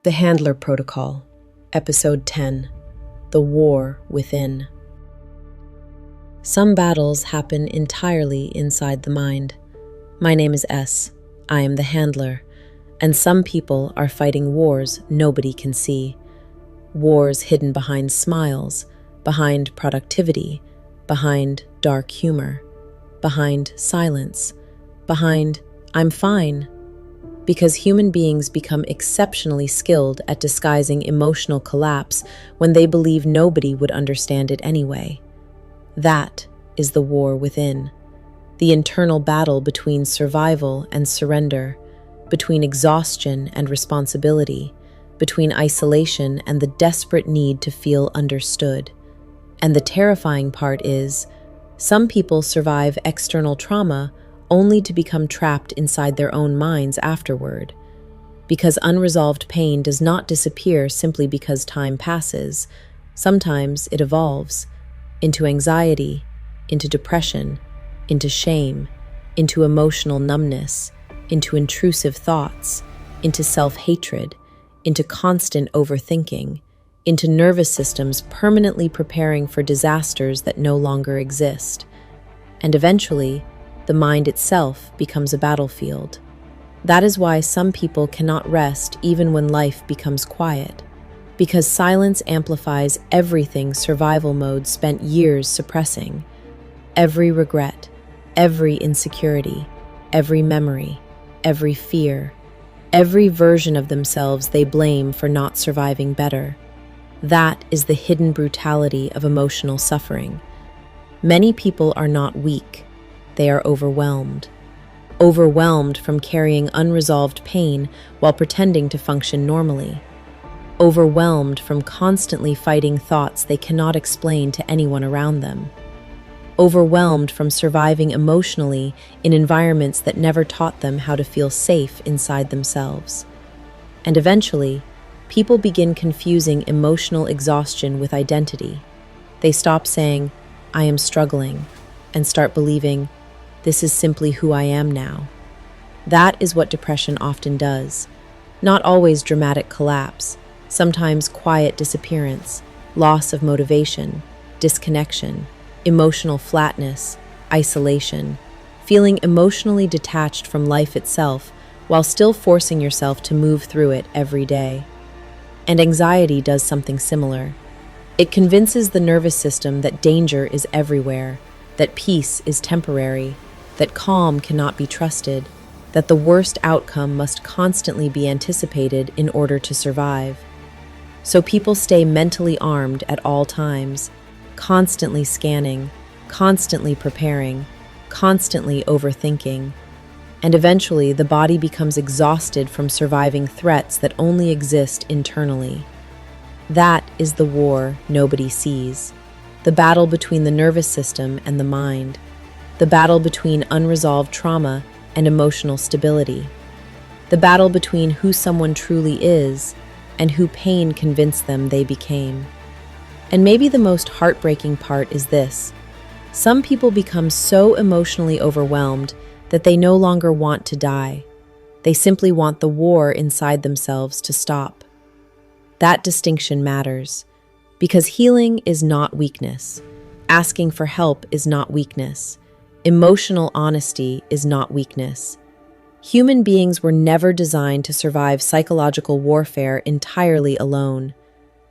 The Handler Protocol, Episode 10, The War Within. Some battles happen entirely inside the mind. My name is S. I am the Handler, and some people are fighting wars nobody can see. Wars hidden behind smiles, behind productivity, behind dark humor, behind silence, behind "I'm fine." Because human beings become exceptionally skilled at disguising emotional collapse when they believe nobody would understand it anyway. That is the war within, the internal battle between survival and surrender, between exhaustion and responsibility, between isolation and the desperate need to feel understood. And the terrifying part is, some people survive external trauma only to become trapped inside their own minds afterward. Because unresolved pain does not disappear simply because time passes. Sometimes it evolves into anxiety, into depression, into shame, into emotional numbness, into intrusive thoughts, into self-hatred, into constant overthinking, into nervous systems permanently preparing for disasters that no longer exist. And eventually, the mind itself becomes a battlefield. That is why some people cannot rest even when life becomes quiet, because silence amplifies everything survival mode spent years suppressing. Every regret, every insecurity, every memory, every fear, every version of themselves they blame for not surviving better. That is the hidden brutality of emotional suffering. Many people are not weak. They are overwhelmed from carrying unresolved pain while pretending to function normally, overwhelmed from constantly fighting thoughts they cannot explain to anyone around them, overwhelmed from surviving emotionally in environments that never taught them how to feel safe inside themselves. And eventually, people begin confusing emotional exhaustion with identity. They stop saying, "I am struggling," and start believing, "This is simply who I am now." That is what depression often does. Not always dramatic collapse, sometimes quiet disappearance, loss of motivation, disconnection, emotional flatness, isolation, feeling emotionally detached from life itself while still forcing yourself to move through it every day. And anxiety does something similar. It convinces the nervous system that danger is everywhere, that peace is temporary, that calm cannot be trusted, that the worst outcome must constantly be anticipated in order to survive. So people stay mentally armed at all times, constantly scanning, constantly preparing, constantly overthinking. And eventually, the body becomes exhausted from surviving threats that only exist internally. That is the war nobody sees, the battle between the nervous system and the mind, the battle between unresolved trauma and emotional stability, the battle between who someone truly is and who pain convinced them they became. And maybe the most heartbreaking part is this: some people become so emotionally overwhelmed that they no longer want to die. They simply want the war inside themselves to stop. That distinction matters, because healing is not weakness. Asking for help is not weakness. Emotional honesty is not weakness. Human beings were never designed to survive psychological warfare entirely alone.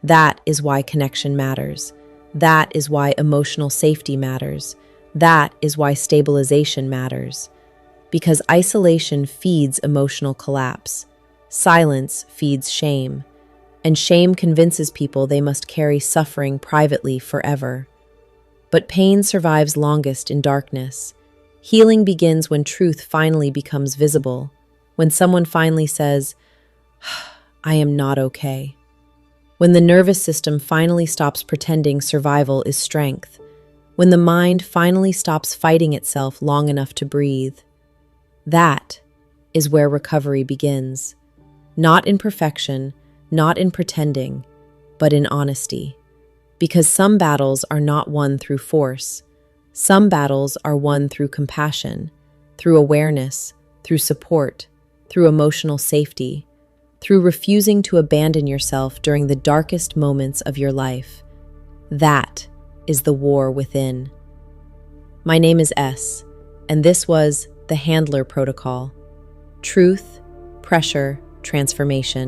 That is why connection matters. That is why emotional safety matters. That is why stabilization matters. Because isolation feeds emotional collapse. Silence feeds shame. And shame convinces people they must carry suffering privately forever. But pain survives longest in darkness. Healing begins when truth finally becomes visible, when someone finally says, "I am not okay." When the nervous system finally stops pretending survival is strength, when the mind finally stops fighting itself long enough to breathe. That is where recovery begins. Not in perfection, not in pretending, but in honesty. Because some battles are not won through force. Some battles are won through compassion, through awareness, through support, through emotional safety, through refusing to abandon yourself during the darkest moments of your life. That is the war within. My name is S, and this was the Handler Protocol. Truth, pressure, transformation.